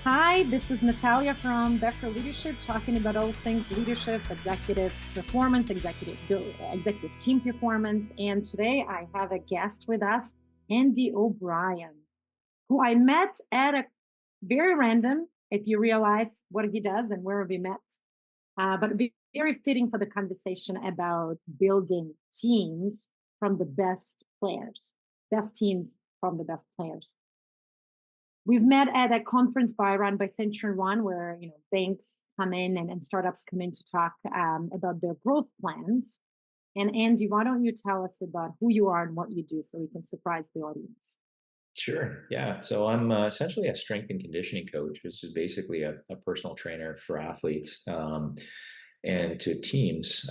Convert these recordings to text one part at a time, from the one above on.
Hi, this is Nataliya from Becker Leadership, talking about all things leadership, executive performance, executive team performance. And today I have a guest with us, Andy O'Brien, who I met at a very random, if you realize what he does and where we met, but very fitting for the conversation about building teams from the best teams from the best players. We've met at a conference run by Century One, where banks come in and startups come in to talk about their growth plans. And Andy, why don't you tell us about who you are and what you do, so we can surprise the audience? Sure. Yeah. So I'm essentially a strength and conditioning coach, which is basically a personal trainer for athletes and to teams.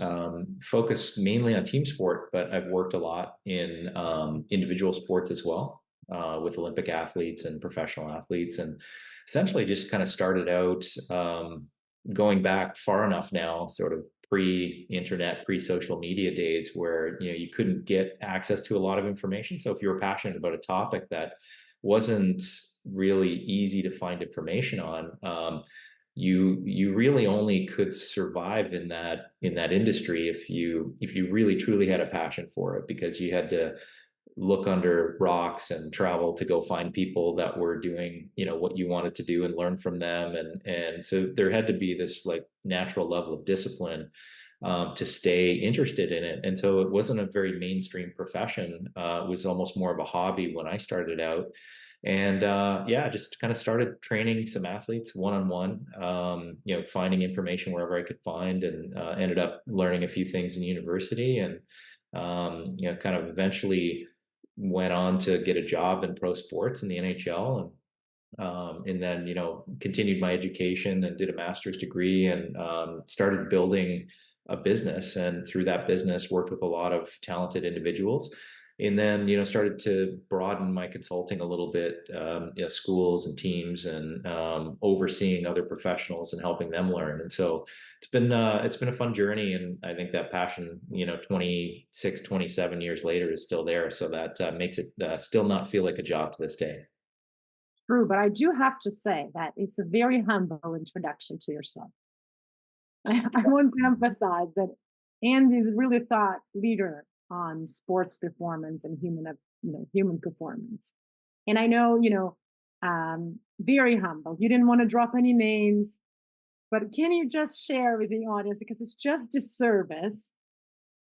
Focus mainly on team sport, but I've worked a lot in individual sports as well, with Olympic athletes and professional athletes, and essentially just kind of started out going back far enough now, sort of pre-internet, pre-social media days, where you couldn't get access to a lot of information. So if you were passionate about a topic that wasn't really easy to find information on, you really only could survive in that industry if you really truly had a passion for it, because you had to look under rocks and travel to go find people that were doing what you wanted to do and learn from them, and so there had to be this like natural level of discipline to stay interested in it. And so it wasn't a very mainstream profession. It was almost more of a hobby when I started out. And yeah, just kind of started training some athletes one-on-one, finding information wherever I could find, and ended up learning a few things in university, and kind of eventually went on to get a job in pro sports in the NHL, and then continued my education and did a master's degree, and started building a business, and through that business worked with a lot of talented individuals, and then started to broaden my consulting a little bit, schools and teams, and overseeing other professionals and helping them learn. And so it's been a fun journey, and I think that passion 26, 27 years later is still there, so that makes it still not feel like a job to this day. True, but I do have to say that it's a very humble introduction to yourself. I want to emphasize that Andy's really thought leader on sports performance and human performance. And I know, very humble. You didn't want to drop any names, but can you just share with the audience, because it's just disservice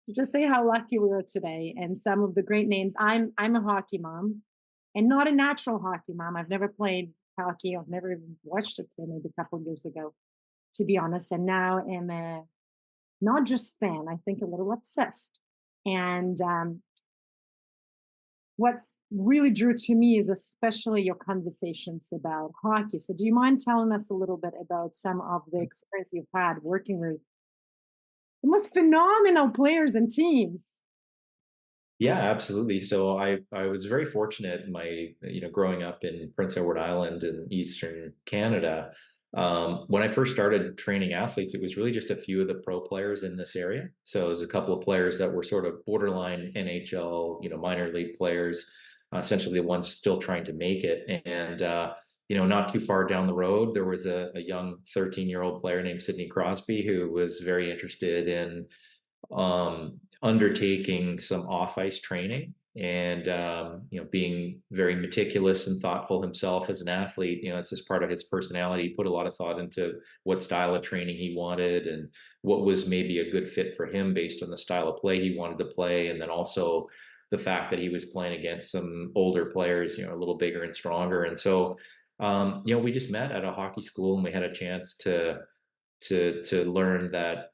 to just say how lucky we are today and some of the great names. I'm a hockey mom, and not a natural hockey mom. I've never played hockey. I've never even watched it till maybe a couple of years ago, to be honest. And now am a not just fan, I think a little obsessed. And what really drew to me is especially your conversations about hockey. So, do you mind telling us a little bit about some of the experience you've had working with the most phenomenal players and teams? Yeah, absolutely. So I was very fortunate in my growing up in Prince Edward Island in Eastern Canada. When I first started training athletes, it was really just a few of the pro players in this area. So it was a couple of players that were sort of borderline NHL, minor league players, essentially the ones still trying to make it. And not too far down the road, there was a young 13-year-old player named Sidney Crosby who was very interested in undertaking some off ice training, and being very meticulous and thoughtful himself as an athlete. It's just part of his personality. He put a lot of thought into what style of training he wanted, and what was maybe a good fit for him based on the style of play he wanted to play, and then also the fact that he was playing against some older players, a little bigger and stronger. And so we just met at a hockey school, and we had a chance to learn that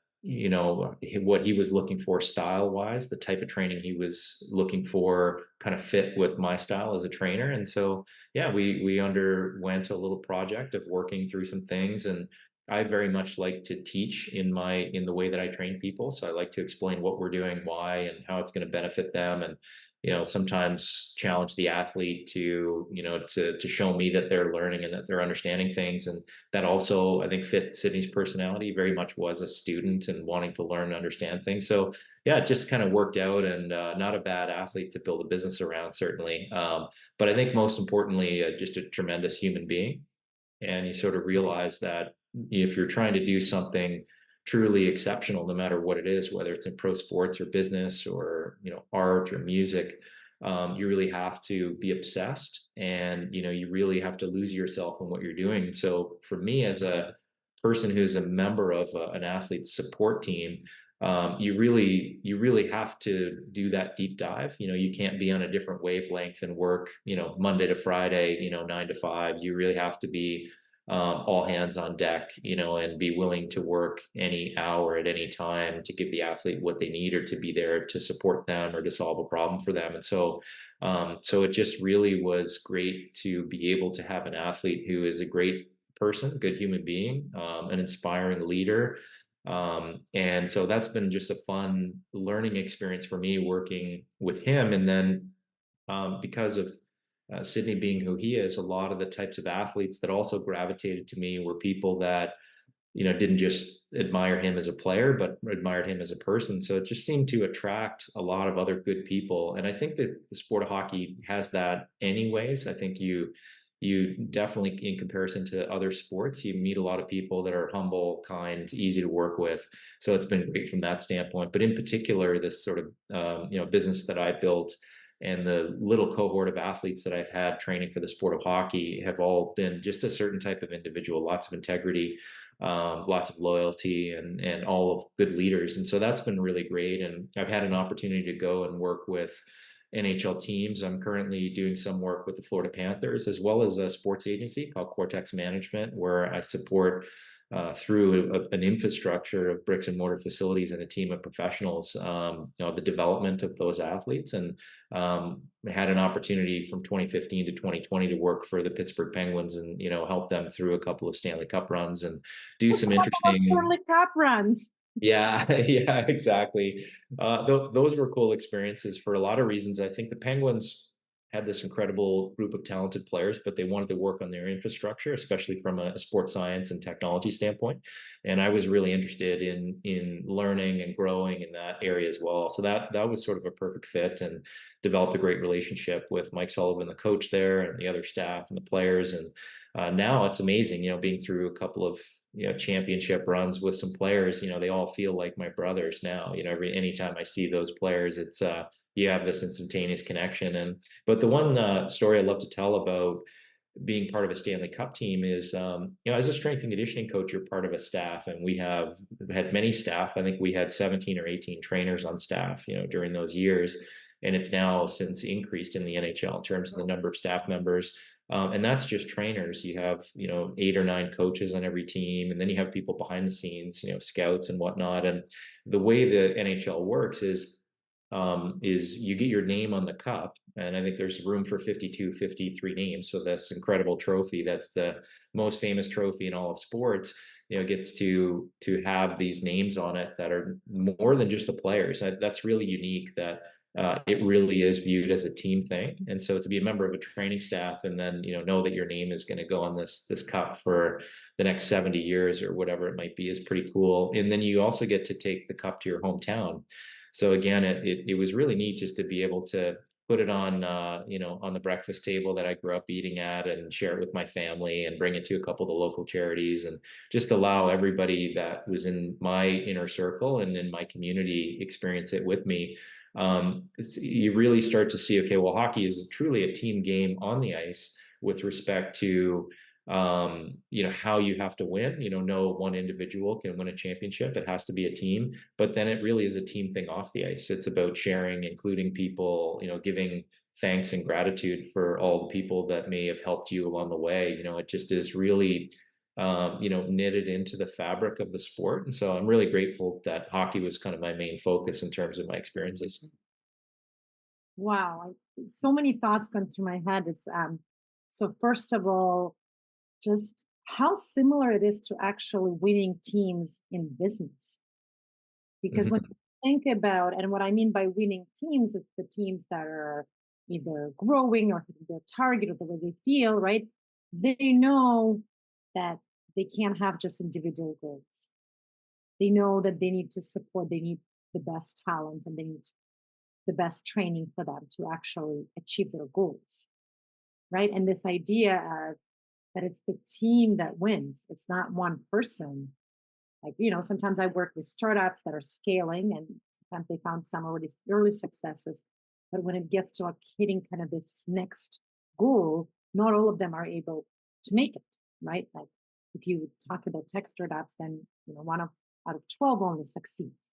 what he was looking for style wise, the type of training he was looking for kind of fit with my style as a trainer. And so yeah, we underwent a little project of working through some things, and I very much like to teach in the way that I train people. So I like to explain what we're doing, why, and how it's going to benefit them, and sometimes challenge the athlete to show me that they're learning and that they're understanding things. And that also, I think, fit Sydney's personality. Very much was a student and wanting to learn and understand things. So yeah, it just kind of worked out, and not a bad athlete to build a business around, certainly. But I think most importantly, just a tremendous human being. and you sort of realize that if you're trying to do something truly exceptional, no matter what it is, whether it's in pro sports or business or art or music, you really have to be obsessed, and you really have to lose yourself in what you're doing. So for me, as a person who's a member of an athlete support team, you really have to do that deep dive. You can't be on a different wavelength and work Monday to Friday 9 to 5. You really have to be all hands on deck, and be willing to work any hour at any time to give the athlete what they need, or to be there to support them or to solve a problem for them. And so it just really was great to be able to have an athlete who is a great person, good human being, an inspiring leader. And so that's been just a fun learning experience for me working with him. And then because of Sidney being who he is, a lot of the types of athletes that also gravitated to me were people that didn't just admire him as a player, but admired him as a person. So it just seemed to attract a lot of other good people. And I think that the sport of hockey has that anyways. I think you definitely, in comparison to other sports, you meet a lot of people that are humble, kind, easy to work with. So it's been great from that standpoint. But in particular, this sort of business that I built and the little cohort of athletes that I've had training for the sport of hockey have all been just a certain type of individual, lots of integrity, lots of loyalty, and all of good leaders. And so that's been really great. And I've had an opportunity to go and work with NHL teams. I'm currently doing some work with the Florida Panthers, as well as a sports agency called Cortex Management, where I support through an infrastructure of bricks and mortar facilities and a team of professionals, the development of those athletes. And had an opportunity from 2015 to 2020 to work for the Pittsburgh Penguins and help them through a couple of Stanley Cup runs and do Let's some talk about interesting. Stanley Cup runs. Yeah, yeah, exactly. Those were cool experiences for a lot of reasons. I think the Penguins had this incredible group of talented players, but they wanted to work on their infrastructure, especially from a sports science and technology standpoint. And I was really interested in learning and growing in that area as well. So that was sort of a perfect fit, and developed a great relationship with Mike Sullivan, the coach there, and the other staff and the players. And now it's amazing, being through a couple of championship runs with some players. They all feel like my brothers now. Anytime I see those players, it's you have this instantaneous connection. But the one story I love to tell about being part of a Stanley Cup team is, as a strength and conditioning coach, you're part of a staff, and we have had many staff. I think we had 17 or 18 trainers on staff, during those years. And it's now since increased in the NHL in terms of the number of staff members. And that's just trainers. You have, 8 or 9 coaches on every team. And then you have people behind the scenes, scouts and whatnot. And the way the NHL works is you get your name on the cup. And I think there's room for 52, 53 names. So this incredible trophy, that's the most famous trophy in all of sports, gets to have these names on it that are more than just the players. That's really unique, that it really is viewed as a team thing. And so to be a member of a training staff and then know that your name is going to go on this cup for the next 70 years or whatever it might be is pretty cool. And then you also get to take the cup to your hometown. So again, it was really neat just to be able to put it on on the breakfast table that I grew up eating at, and share it with my family, and bring it to a couple of the local charities, and just allow everybody that was in my inner circle and in my community experience it with me. You really start to see, okay, well, hockey is truly a team game on the ice with respect to how you have to win. No one individual can win a championship. It has to be a team. But then it really is a team thing off the ice. It's about sharing, including people, giving thanks and gratitude for all the people that may have helped you along the way. It just is really knitted into the fabric of the sport. And so I'm really grateful that hockey was kind of my main focus in terms of my experiences. Wow, so many thoughts going through my head. It's so first of all, just how similar it is to actually winning teams in business. Because when Mhm. you think about, and what I mean by winning teams, it's the teams that are either growing or hitting their target or the way they feel, right? They know that they can't have just individual goals. They know that they need to support, they need the best talent, and they need the best training for them to actually achieve their goals, right? And this idea of that it's the team that wins. It's not one person. Like, sometimes I work with startups that are scaling and sometimes they found some already early successes. But when it gets to like hitting kind of this next goal, not all of them are able to make it, right? Like if you talk about tech startups, then one out of 12 only succeeds,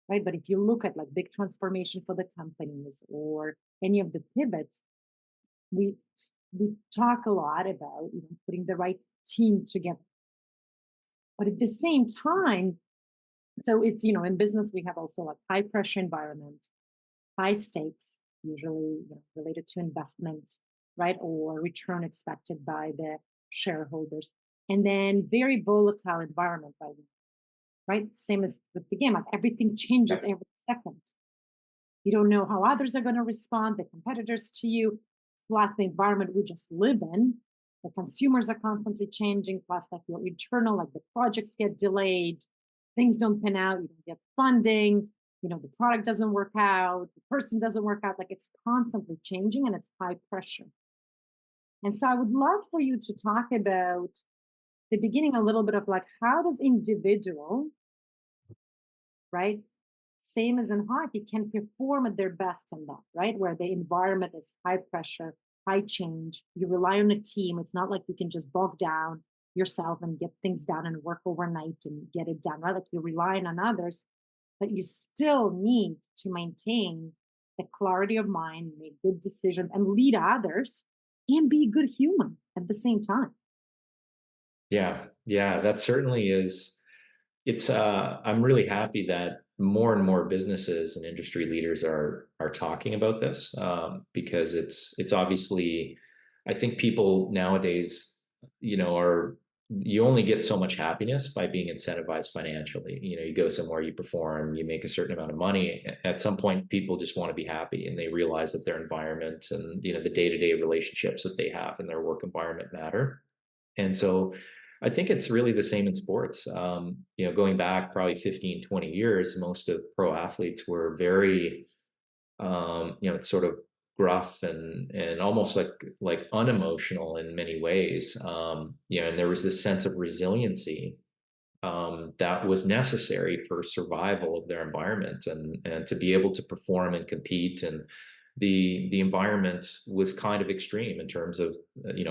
right? But if you look at like big transformation for the companies or any of the pivots, we talk a lot about putting the right team together. But at the same time, so it's in business we have also like high pressure environment, high stakes, usually related to investments, right, or return expected by the shareholders, and then very volatile environment by the right, same as with the game, like everything changes every second. You don't know how others are going to respond, the competitors to you, plus the environment we just live in. The consumers are constantly changing, plus like your internal, like the projects get delayed, things don't pan out, you don't get funding, the product doesn't work out, the person doesn't work out. Like it's constantly changing and it's high pressure. And so I would love for you to talk about the beginning a little bit of like how does individual, right, same as in hockey, can perform at their best in that, right? Where the environment is high pressure, high change. You rely on a team. It's not like you can just bog down yourself and get things done and work overnight and get it done, right? Like you're relying on others, but you still need to maintain the clarity of mind, make good decisions, and lead others and be a good human at the same time. Yeah, yeah, that certainly is. I'm really happy that more and more businesses and industry leaders are talking about this, because it's obviously, I think people nowadays, are, you only get so much happiness by being incentivized financially. You go somewhere, you perform, you make a certain amount of money. At some point, people just want to be happy, and they realize that their environment and the day-to-day relationships that they have in their work environment matter. And so I think it's really the same in sports. Going back probably 15, 20 years, most of pro athletes were very, sort of gruff and almost like unemotional in many ways. And there was this sense of resiliency that was necessary for survival of their environment and to be able to perform and compete. And the environment was kind of extreme in terms of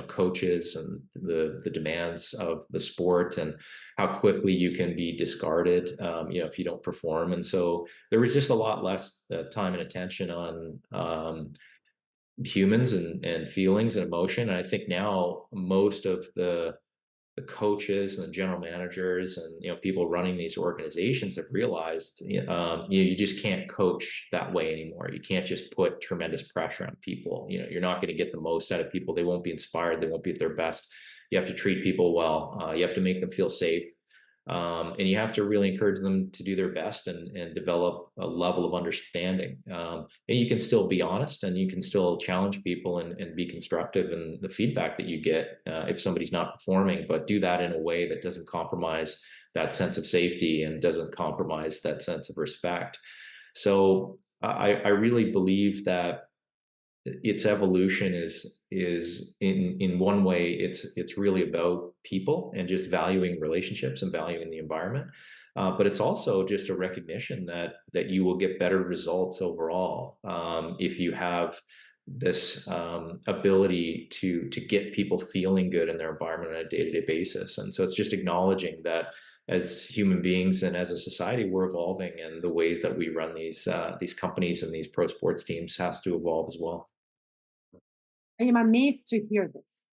coaches and the demands of the sport and how quickly you can be discarded if you don't perform. And so there was just a lot less time and attention on humans and feelings and emotion. And I think now most of the coaches and the general managers and people running these organizations have realized you just can't coach that way anymore. You can't just put tremendous pressure on people. You're not going to get the most out of people. They won't be inspired. They won't be at their best. You have to treat people well. You have to make them feel safe. And you have to really encourage them to do their best and develop a level of understanding. And you can still be honest and you can still challenge people and be constructive in the feedback that you get if somebody's not performing, but do that in a way that doesn't compromise that sense of safety and doesn't compromise that sense of respect. So I really believe that its evolution is in one way it's really about people and just valuing relationships and valuing the environment, but it's also just a recognition that you will get better results overall if you have this ability to get people feeling good in their environment on a day-to-day basis. And so it's just acknowledging that as human beings and as a society, we're evolving, and the ways that we run these companies and these pro sports teams has to evolve as well. I am amazed to hear this.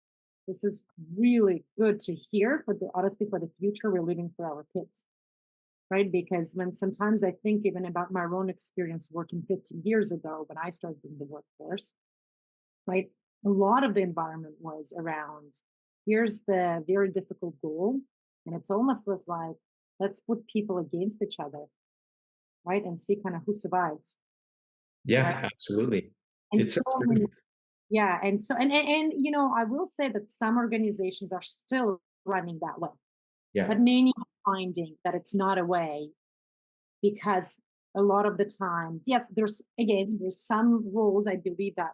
This is really good to hear for the honestly for the future we're living for our kids, right? Because when sometimes I think even about my own experience working 15 years ago when I started in the workforce, right? A lot of the environment was around here's the very difficult goal. And it's almost was like, let's put people against each other, right? And see kind of who survives, right? Yeah, absolutely. And It's so many, yeah. And so, and I will say that some organizations are still running that way, yeah, but many are finding that it's not a way because a lot of the time, yes, there's some roles I believe that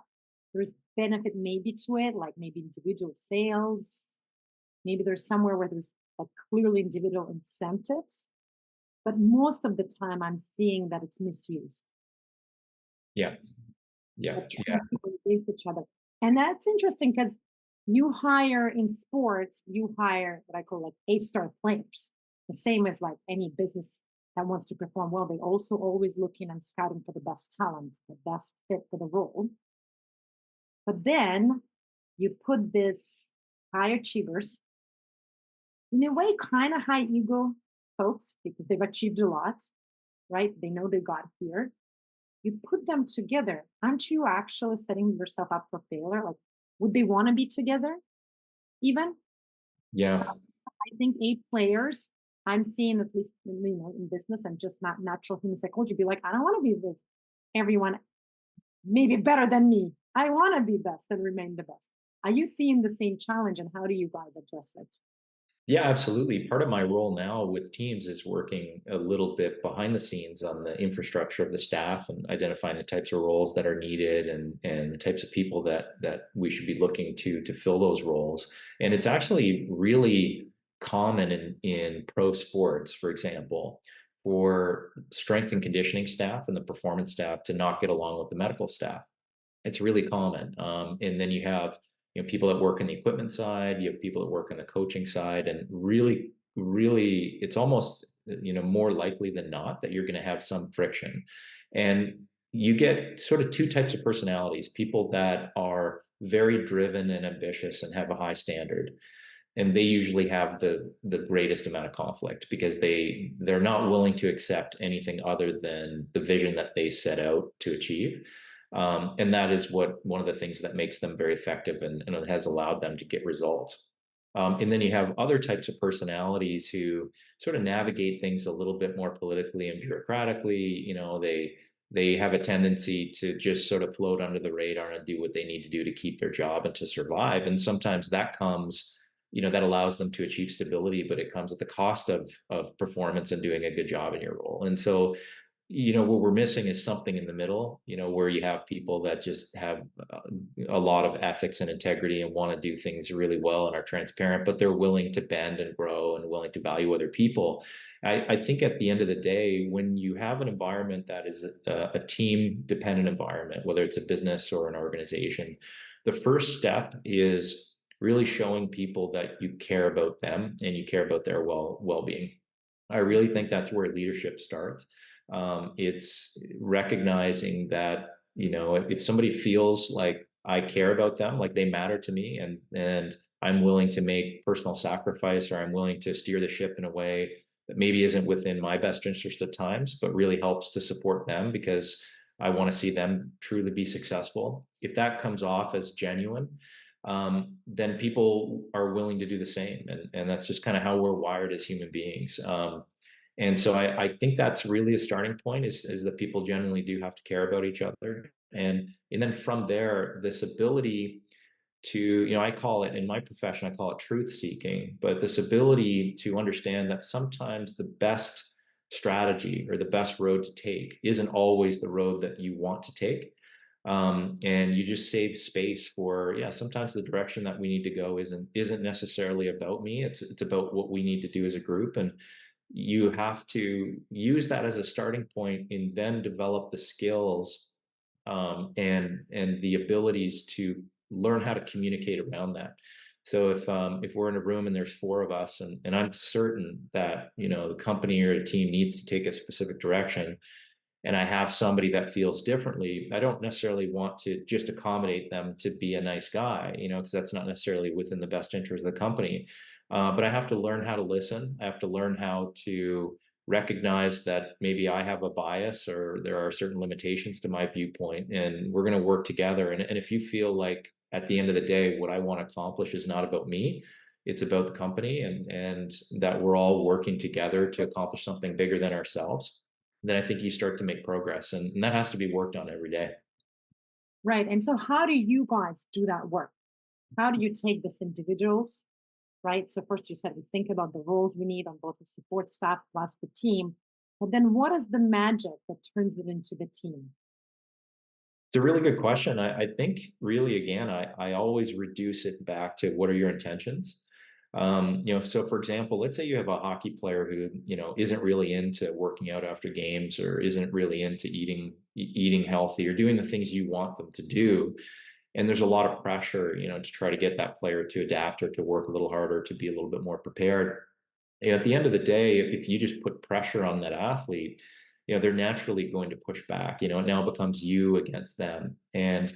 there's benefit maybe to it, like maybe individual sales, Maybe there's somewhere where there's like clearly individual incentives, but most of the time I'm seeing that it's misused. Yeah. Yeah. That Yeah. turn people against each other. And that's interesting because you hire in sports, you hire what I call like A-star players. The same as like any business that wants to perform well. They also always looking and scouting for the best talent, the best fit for the role. But then you put this high achievers, in a way, kind of high ego folks because they've achieved a lot, right? They know they got here. You put them together. Aren't you actually setting yourself up for failure? Like, would they want to be together even? So Yeah. I think eight players, I'm seeing at least in business and just not natural human psychology, be like, I don't want to be with everyone maybe better than me. I want to be best and remain the best. Are you seeing the same challenge and how do you guys address it? Yeah, absolutely. Part of my role now with teams is working a little bit behind the scenes on the infrastructure of the staff and identifying the types of roles that are needed and the types of people that we should be looking to fill those roles. And it's actually really common in pro sports, for example, for strength and conditioning staff and the performance staff to not get along with the medical staff. It's really common. And then you have people that work in the equipment side, you have people that work on the coaching side, and really, it's almost more likely than not that you're going to have some friction. And you get sort of two types of personalities: people that are very driven and ambitious and have a high standard, and they usually have the greatest amount of conflict because they're not willing to accept anything other than the vision that they set out to achieve. And that is one of the things that makes them very effective and has allowed them to get results. And then you have other types of personalities who sort of navigate things a little bit more politically and bureaucratically. They have a tendency to just sort of float under the radar and do what they need to do to keep their job and to survive. And sometimes that comes, that allows them to achieve stability, but it comes at the cost of performance and doing a good job in your role. And so what we're missing is something in the middle, where you have people that just have a lot of ethics and integrity and want to do things really well and are transparent, but they're willing to bend and grow and willing to value other people. I think at the end of the day, when you have an environment that is a team dependent environment, whether it's a business or an organization, the first step is really showing people that you care about them and you care about their well-being. I really think that's where leadership starts. It's recognizing that, if somebody feels like I care about them, like they matter to me, and I'm willing to make personal sacrifice, or I'm willing to steer the ship in a way that maybe isn't within my best interest at times, but really helps to support them because I want to see them truly be successful. If that comes off as genuine, then people are willing to do the same. And that's just kind of how we're wired as human beings. And so I think that's really a starting point is that people generally do have to care about each other. And then from there, this ability to, I call it in my profession, I call it truth seeking, but this ability to understand that sometimes the best strategy or the best road to take isn't always the road that you want to take. And you just save space for, yeah, sometimes the direction that we need to go isn't necessarily about me. It's about what we need to do as a group. And you have to use that as a starting point and then develop the skills, and the abilities to learn how to communicate around that. So if we're in a room and there's four of us, and I'm certain that the company or a team needs to take a specific direction, and I have somebody that feels differently, I don't necessarily want to just accommodate them to be a nice guy, because that's not necessarily within the best interest of the company. But I have to learn how to listen. I have to learn how to recognize that maybe I have a bias or there are certain limitations to my viewpoint, and we're going to work together. And if you feel like at the end of the day, what I want to accomplish is not about me, it's about the company, and that we're all working together to accomplish something bigger than ourselves, then I think you start to make progress. And that has to be worked on every day. Right. And so, how do you guys do that work? How do you take this individuals, right? So, first you said we think about the roles we need on both the support staff plus the team. But then, what is the magic that turns it into the team? It's a really good question. I think really, again, I always reduce it back to what are your intentions? So for example, let's say you have a hockey player who, isn't really into working out after games or isn't really into eating healthy or doing the things you want them to do. And there's a lot of pressure, to try to get that player to adapt or to work a little harder, to be a little bit more prepared. At the end of the day, if you just put pressure on that athlete, they're naturally going to push back. It now becomes you against them. And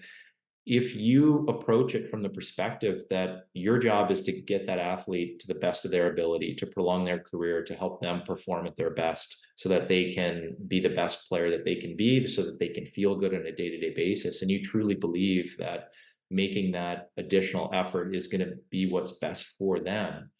if you approach it from the perspective that your job is to get that athlete to the best of their ability, to prolong their career, to help them perform at their best so that they can be the best player that they can be, so that they can feel good on a day-to-day basis, and you truly believe that making that additional effort is going to be what's best for them,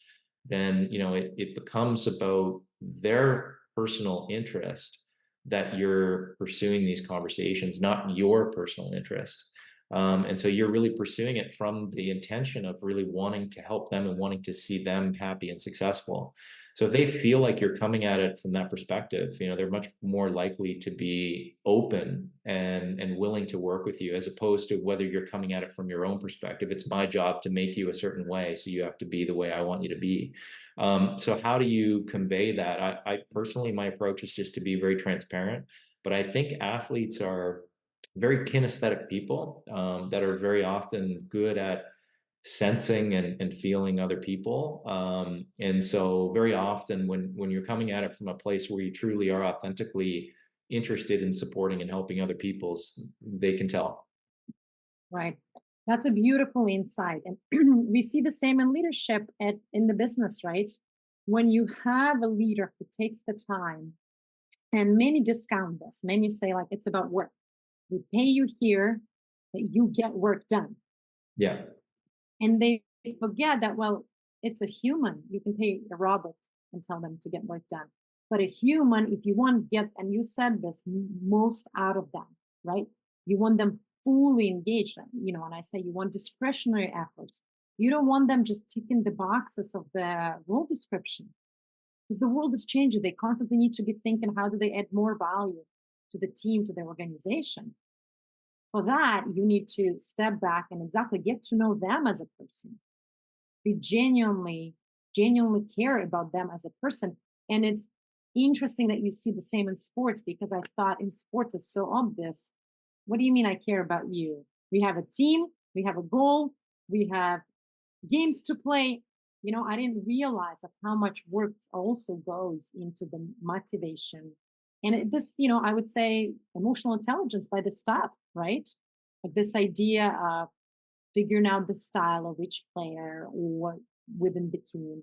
then it becomes about their personal interest that you're pursuing these conversations, not your personal interest. And so you're really pursuing it from the intention of really wanting to help them and wanting to see them happy and successful. So if they feel like you're coming at it from that perspective, they're much more likely to be open and willing to work with you, as opposed to whether you're coming at it from your own perspective. It's my job to make you a certain way, so you have to be the way I want you to be. So how do you convey that? I personally, my approach is just to be very transparent, but I think athletes are very kinesthetic people that are very often good at sensing and feeling other people. And so very often when you're coming at it from a place where you truly are authentically interested in supporting and helping other people's, they can tell. Right. That's a beautiful insight. And we see the same in leadership in the business, right? When you have a leader who takes the time, and many discount this, many say, like, it's about work. We pay you here that you get work done. Yeah. And they forget that, well, it's a human. You can pay a robot and tell them to get work done. But a human, if you want get, and you said this, most out of them, right? You want them fully engaged. And I say you want discretionary efforts. You don't want them just ticking the boxes of the role description, because the world is changing. They constantly need to be thinking, how do they add more value to the team, to their organization? For that, you need to step back and exactly get to know them as a person. Be genuinely care about them as a person. And it's interesting that you see the same in sports, because I thought in sports it's so obvious. What do you mean I care about you? We have a team, we have a goal, we have games to play. I didn't realize of how much work also goes into the motivation. And I would say emotional intelligence by the staff, right? Like this idea of figuring out the style of each player or within the team,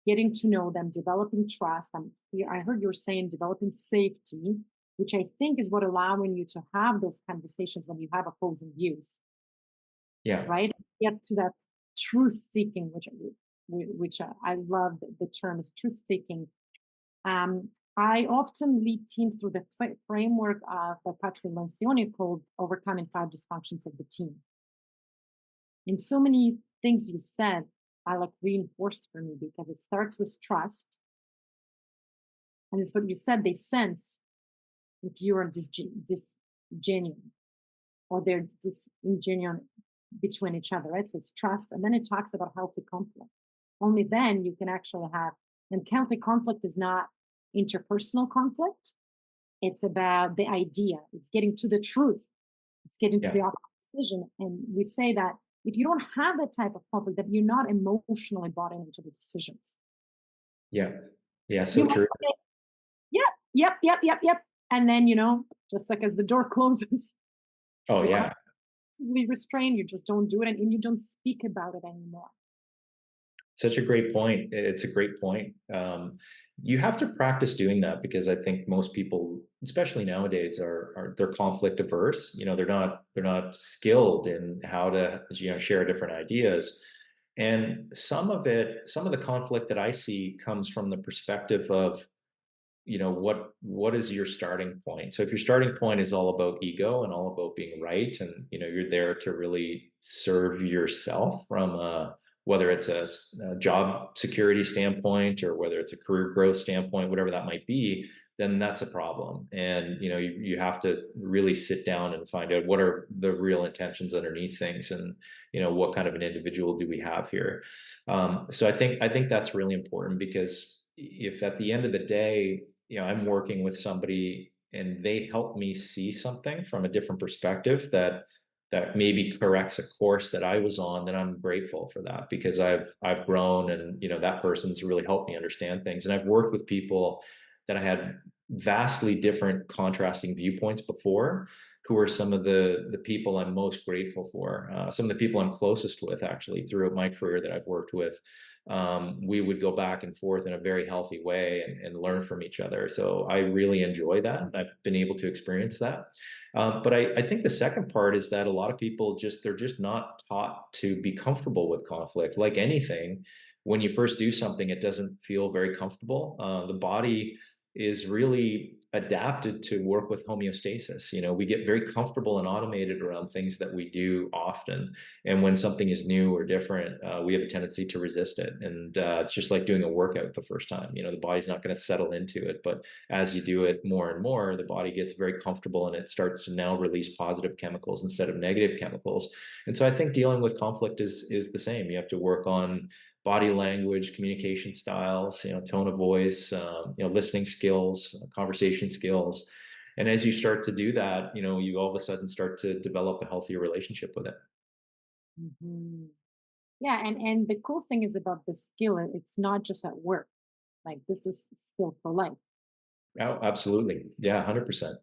getting to know them, developing trust. I heard you were saying developing safety, which I think is what allowing you to have those conversations when you have opposing views, Yeah. right? Get to that truth seeking, which I love the term is truth seeking. I often lead teams through the framework by Patrick Lencioni called Overcoming Five Dysfunctions of the Team. And so many things you said are like reinforced for me, because it starts with trust. And it's what you said, they sense if you are disgenuine or they're disingenuine between each other, right? So it's trust. And then it talks about healthy conflict. Only then you can actually have, and healthy conflict is not interpersonal conflict. It's about the idea. It's getting to the truth. It's getting to the Yeah. opposite decision. And we say that if you don't have that type of conflict, that you're not emotionally bought into the decisions. Yeah. Yeah. You So might true. say, yep. And then, just like as the door closes, Oh you're yeah. constantly restrained. You just don't do it, and you don't speak about it anymore. Such a great point. It's a great point. You have to practice doing that, because I think most people, especially nowadays, are they're conflict averse. They're not skilled in how to share different ideas. And some of the conflict that I see comes from the perspective of what is your starting point. So if your starting point is all about ego and all about being right, and you're there to really serve yourself from whether it's a job security standpoint or whether it's a career growth standpoint, whatever that might be, then that's a problem. And you have to really sit down and find out what are the real intentions underneath things, and what kind of an individual do we have here. So I think that's really important, because if at the end of the day, I'm working with somebody and they help me see something from a different perspective that maybe corrects a course that I was on, then I'm grateful for that, because I've grown, and that person's really helped me understand things. And I've worked with people that I had vastly different contrasting viewpoints before, who are some of the people I'm most grateful for. Some of the people I'm closest with, actually, throughout my career that I've worked with. We would go back and forth in a very healthy way, and learn from each other. So I really enjoy that. I've been able to experience that. But I think the second part is that a lot of people they're just not taught to be comfortable with conflict. Like anything, when you first do something, it doesn't feel very comfortable. The body is really adapted to work with homeostasis. We get very comfortable and automated around things that we do often. And when something is new or different, we have a tendency to resist it. And it's just like doing a workout the first time. The body's not going to settle into it. But as you do it more and more, the body gets very comfortable, and it starts to now release positive chemicals instead of negative chemicals. And so I think dealing with conflict is the same. You have to work on body language, communication styles, tone of voice, listening skills, conversation skills. And as you start to do that, you all of a sudden start to develop a healthier relationship with it. Hmm. Yeah, and the cool thing is about the skill, it's not just at work. Like this is skill for life. Oh, absolutely. Yeah, 100%.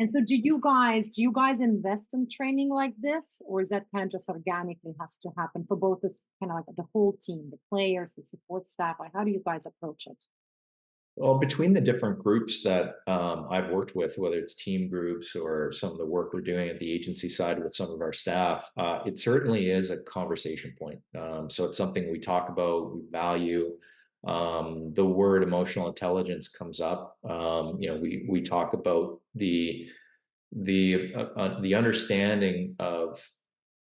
And so do you guys invest in training like this, or is that kind of just organically has to happen for both this kind of like the whole team, the players, the support staff? Like how do you guys approach it? Well, between the different groups that I've worked with, whether it's team groups or some of the work we're doing at the agency side with some of our staff, it certainly is a conversation point. So it's something we talk about, we value. The word emotional intelligence comes up. We talk about the understanding of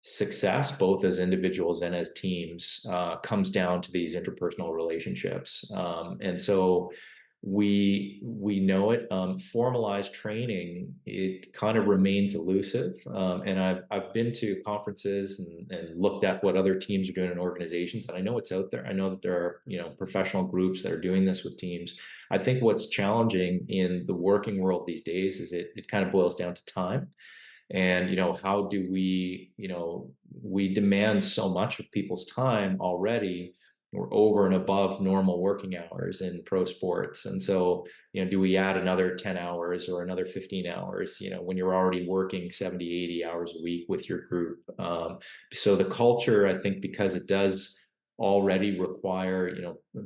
success, both as individuals and as teams, comes down to these interpersonal relationships. And so we know it. Formalized training, it kind of remains elusive. And I've been to conferences and looked at what other teams are doing in organizations, and I know it's out there. I know that there are professional groups that are doing this with teams. I think what's challenging in the working world these days is it kind of boils down to time. And how do we demand so much of people's time already. We're over and above normal working hours in pro sports. And so do we add another 10 hours or another 15 hours when you're already working 70, 80 hours a week with your group? So the culture, I think, because it does already require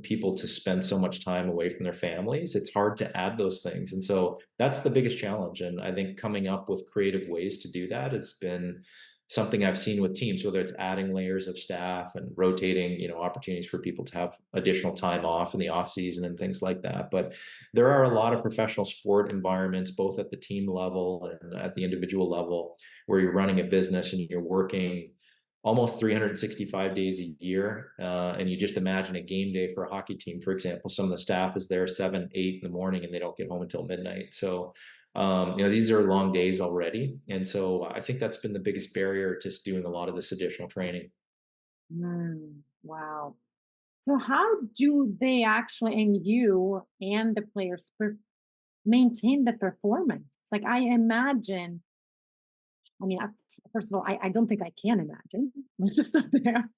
people to spend so much time away from their families, it's hard to add those things. And so that's the biggest challenge. And I think coming up with creative ways to do that has been something I've seen with teams, whether it's adding layers of staff and rotating opportunities for people to have additional time off in the off season and things like that. But there are a lot of professional sport environments, both at the team level and at the individual level, where you're running a business and you're working almost 365 days a year. And you just imagine a game day for a hockey team, for example. Some of the staff is there 7, 8 in the morning, and they don't get home until midnight. So, these are long days already. And so I think that's been the biggest barrier to doing a lot of this additional training. Wow. So how do they actually, and you and the players, maintain the performance? Like I imagine, I mean, first of all, I don't think I can imagine. Let's just start there.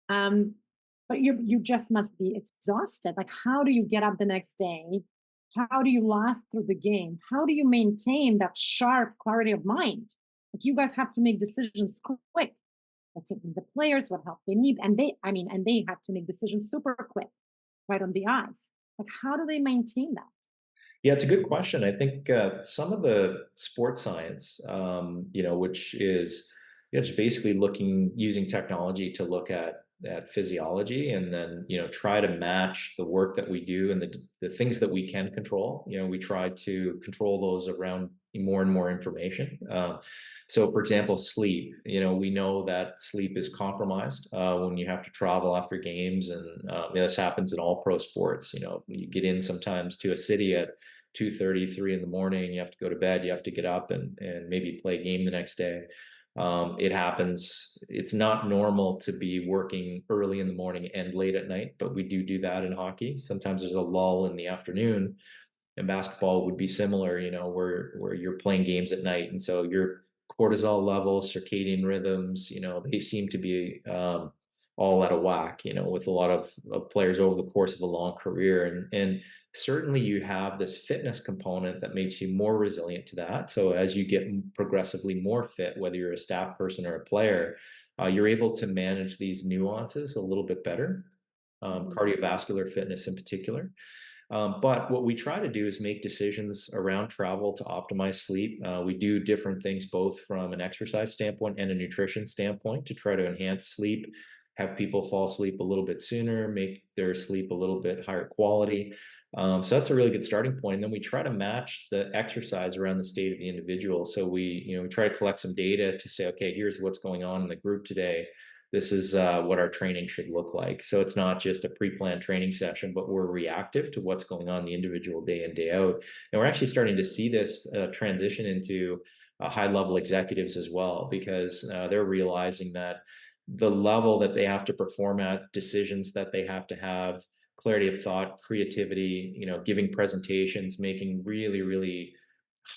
Um, but you just must be exhausted. Like, how do you get up the next day? How do you last through the game? How do you maintain that sharp clarity of mind? Like, you guys have to make decisions quick. What's it, the players, what help they need, and they have to make decisions super quick, right on the ice. Like, how do they maintain that? Yeah, it's a good question. I think some of the sports science, which is just basically using technology to look at physiology, and then try to match the work that we do and the things that we can control. We try to control those around more and more information. So, for example, sleep. We know that sleep is compromised when you have to travel after games, and this happens in all pro sports. You get in sometimes to a city at 2:30, 3 in the morning. You have to go to bed. You have to get up and maybe play a game the next day. It happens. It's not normal to be working early in the morning and late at night, but we do that in hockey. Sometimes there's a lull in the afternoon, and basketball would be similar, where you're playing games at night, and so your cortisol levels, circadian rhythms, they seem to be all out of whack, with a lot of players over the course of a long career, and certainly you have this fitness component that makes you more resilient to that. So as you get progressively more fit, whether you're a staff person or a player, you're able to manage these nuances a little bit better, cardiovascular fitness in particular. But what we try to do is make decisions around travel to optimize sleep. We do different things both from an exercise standpoint and a nutrition standpoint to try to enhance sleep, have people fall asleep a little bit sooner, make their sleep a little bit higher quality. So that's a really good starting point. And then we try to match the exercise around the state of the individual. So we try to collect some data to say, okay, here's what's going on in the group today. This is what our training should look like. So it's not just a pre-planned training session, but we're reactive to what's going on the individual day in, day out. And we're actually starting to see this transition into high-level executives as well, because they're realizing that the level that they have to perform at, decisions that they have to have, clarity of thought, creativity, giving presentations, making really, really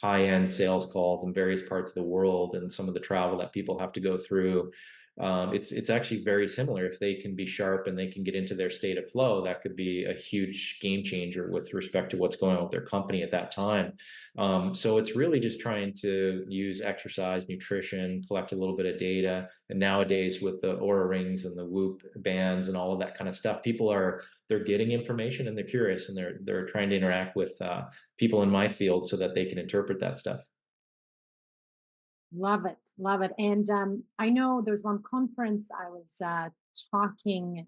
high-end sales calls in various parts of the world, and some of the travel that people have to go through. It's actually very similar. If they can be sharp and they can get into their state of flow, that could be a huge game changer with respect to what's going on with their company at that time. So it's really just trying to use exercise, nutrition, collect a little bit of data. And nowadays with the Aura rings and the Whoop bands and all of that kind of stuff, they're getting information and they're curious, and they're trying to interact with people in my field so that they can interpret that stuff. Love it, love it. And I know there's one conference I was talking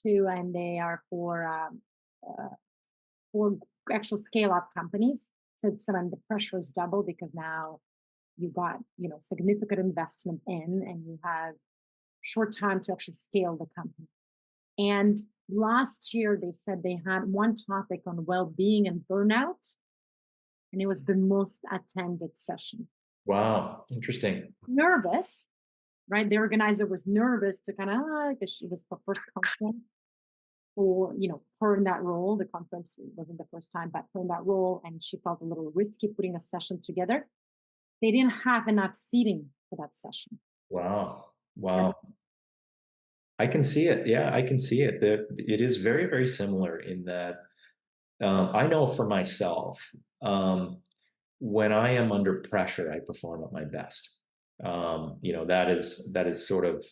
to, and they are uh, for actual scale up companies. So some of the pressure is double because now you got significant investment in, and you have short time to actually scale the company. And last year they said they had one topic on well-being and burnout, and it was the most attended session. Wow, interesting. Nervous, right? The organizer was nervous to kind of, because she was her first conference, or, her in that role. The conference wasn't the first time, but her in that role, and she felt a little risky putting a session together. They didn't have enough seating for that session. Wow. Right. Wow. I can see it. Yeah, I can see it. It is very, very similar in that I know for myself, when I am under pressure, I perform at my best. That is sort of,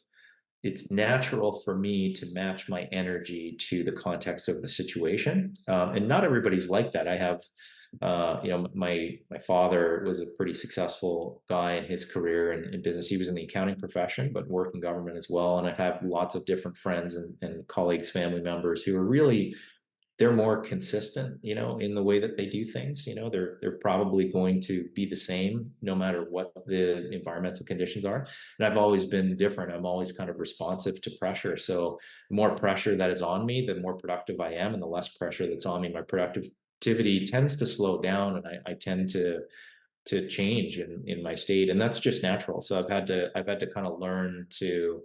it's natural for me to match my energy to the context of the situation. And not everybody's like that. I have, my father was a pretty successful guy in his career and in business. He was in the accounting profession, but worked in government as well. And I have lots of different friends and colleagues, family members who are really, they're more consistent, in the way that they do things. They're probably going to be the same no matter what the environmental conditions are. And I've always been different. I'm always kind of responsive to pressure. So the more pressure that is on me, the more productive I am, and the less pressure that's on me, my productivity tends to slow down, and I tend to change in my state, and that's just natural. So I've had to kind of learn to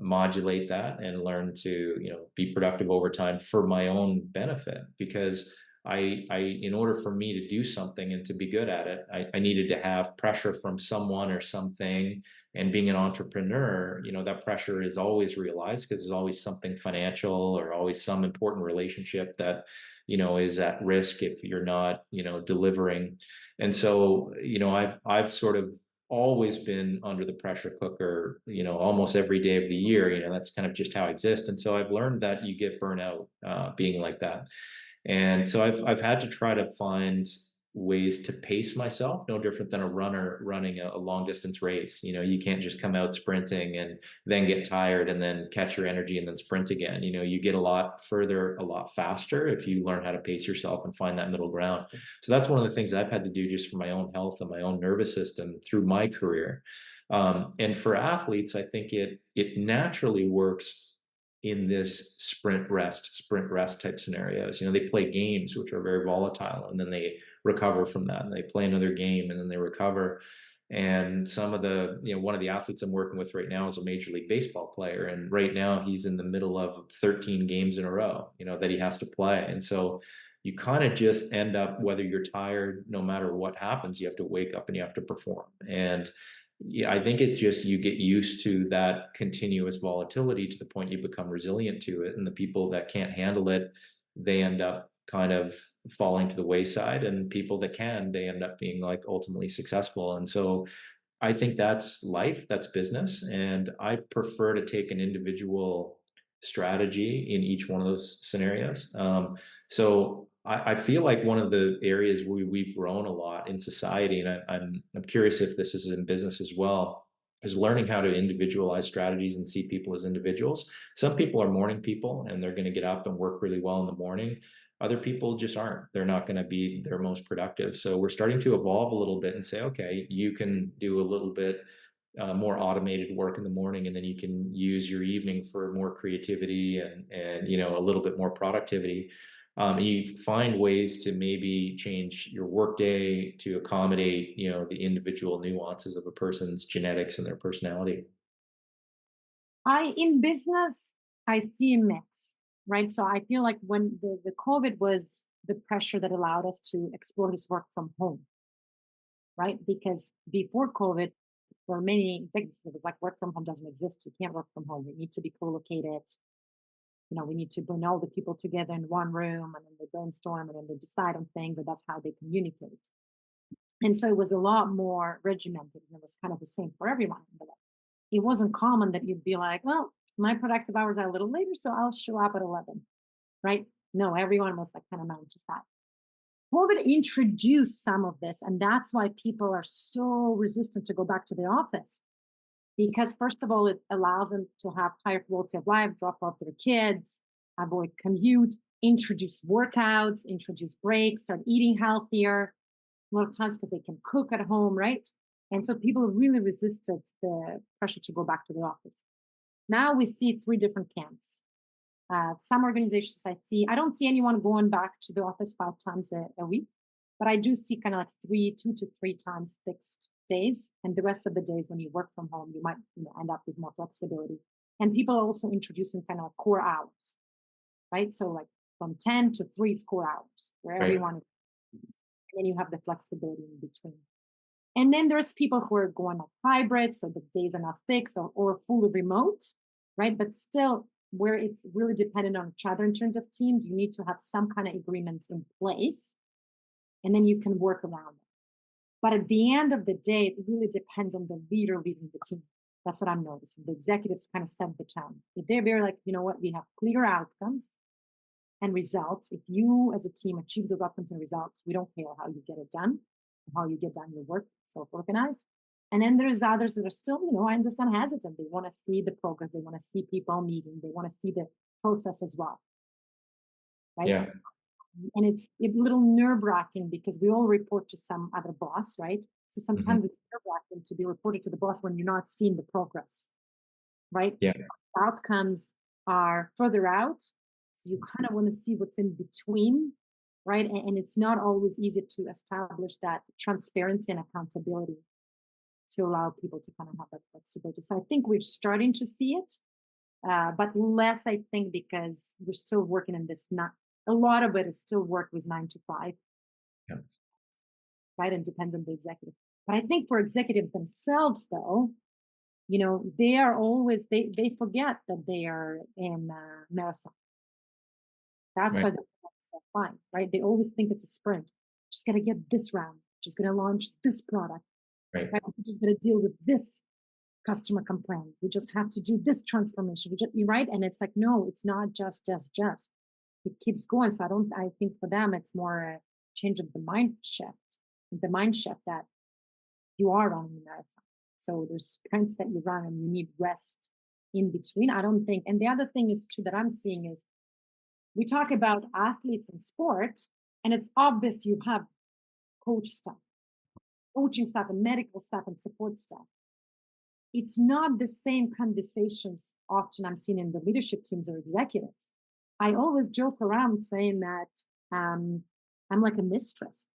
modulate that and learn to be productive over time for my own benefit, because I in order for me to do something and to be good at it, I needed to have pressure from someone or something. And being an entrepreneur, that pressure is always realized because there's always something financial or always some important relationship that is at risk if you're not delivering. And so I've sort of always been under the pressure cooker, almost every day of the year. That's kind of just how I exist. And so I've learned that you get burnout being like that. And so I've had to try to find ways to pace myself, no different than a runner running a long distance race. You can't just come out sprinting and then get tired and then catch your energy and then sprint again. You get a lot further, a lot faster if you learn how to pace yourself and find that middle ground. So that's one of the things I've had to do just for my own health and my own nervous system through my career. And for athletes, I think it naturally works in this sprint rest type scenarios. They play games which are very volatile, and then they recover from that, and they play another game, and then they recover. And one of the athletes I'm working with right now is a Major League Baseball player, and right now he's in the middle of 13 games in a row, that he has to play. And so you kind of just end up, whether you're tired, no matter what happens, you have to wake up and you have to perform. And yeah, I think it's just you get used to that continuous volatility to the point you become resilient to it. And the people that can't handle it, they end up kind of falling to the wayside. And people that can, they end up being like ultimately successful. And so I think that's life, that's business. And I prefer to take an individual strategy in each one of those scenarios. So I feel like one of the areas we've grown a lot in society, and I'm curious if this is in business as well, is learning how to individualize strategies and see people as individuals. Some people are morning people and they're going to get up and work really well in the morning. Other people just aren't. They're not going to be their most productive. So we're starting to evolve a little bit and say, okay, you can do a little bit more automated work in the morning, and then you can use your evening for more creativity and a little bit more productivity. You find ways to maybe change your workday to accommodate the individual nuances of a person's genetics and their personality. In business, I see a mix, right? So I feel like when the COVID was the pressure that allowed us to explore this work from home, right? Because before COVID, for many executives, it was like work from home doesn't exist. You can't work from home. We need to be co-located. We need to bring all the people together in one room, and then they brainstorm, and then they decide on things, and that's how they communicate. And so it was a lot more regimented, and it was kind of the same for everyone. But it wasn't common that you'd be like, well, my productive hours are a little later, so I'll show up at 11, right? No, everyone was like kind of 9 to 5. COVID introduced some of this, and that's why people are so resistant to go back to the office. Because first of all, it allows them to have higher quality of life, drop off their kids, avoid commute, introduce workouts, introduce breaks, start eating healthier. A lot of times because they can cook at home, right? And so people really resisted the pressure to go back to the office. Now we see three different camps. Some organizations I don't see anyone going back to the office 5 times a week, but I do see kind of like 2 to 3 times fixed days. And the rest of the days when you work from home, you might end up with more flexibility. And people are also introducing kind of core hours, right? So like from 10 to 3 is core hours where Right. everyone is. And then you have the flexibility in between. And then there's people who are going like hybrid, so the days are not fixed or fully remote, right? But still, where it's really dependent on each other in terms of teams, you need to have some kind of agreements in place, and then you can work around it. But at the end of the day, it really depends on the leader leading the team. That's what I'm noticing. The executives kind of set the tone. If they're very like, you know what, we have clear outcomes and results. If you as a team achieve those outcomes and results, we don't care how you get it done, how you get done your work, self-organized. And then there's others that are still, I understand, hesitant. They want to see the progress. They want to see people meeting. They want to see the process as well, right? Yeah. And it's a little nerve-wracking because we all report to some other boss, right? So Mhm. sometimes it's nerve-wracking to be reported to the boss when you're not seeing the progress, right? Yeah. Outcomes are further out, so you kind of want to see what's in between, right? And it's not always easy to establish that transparency and accountability to allow people to kind of have that flexibility. So I think we're starting to see it, but less, I think, because we're still working in this. Not a lot of it is still work with 9 to 5, Yeah. right? And depends on the executive. But I think for executives themselves, though, they are always they forget that they are in a marathon. That's Right. why they're so fine, right? They always think it's a sprint. Just gotta get this round. Just gonna launch this product. Right. Right? We're just gonna deal with this customer complaint. We just have to do this transformation. You're right. And it's like, no, it's not just. It keeps going. So I think for them it's more a change of the mind shift. the mind shift that you are running a marathon. So there's sprints that you run and you need rest in between. I don't think, and the other thing is too that I'm seeing is we talk about athletes in sport, and it's obvious you have coach stuff, coaching stuff, and medical stuff, and support stuff. It's not the same conversations often I'm seeing in the leadership teams or executives. I always joke around saying that I'm like a mistress.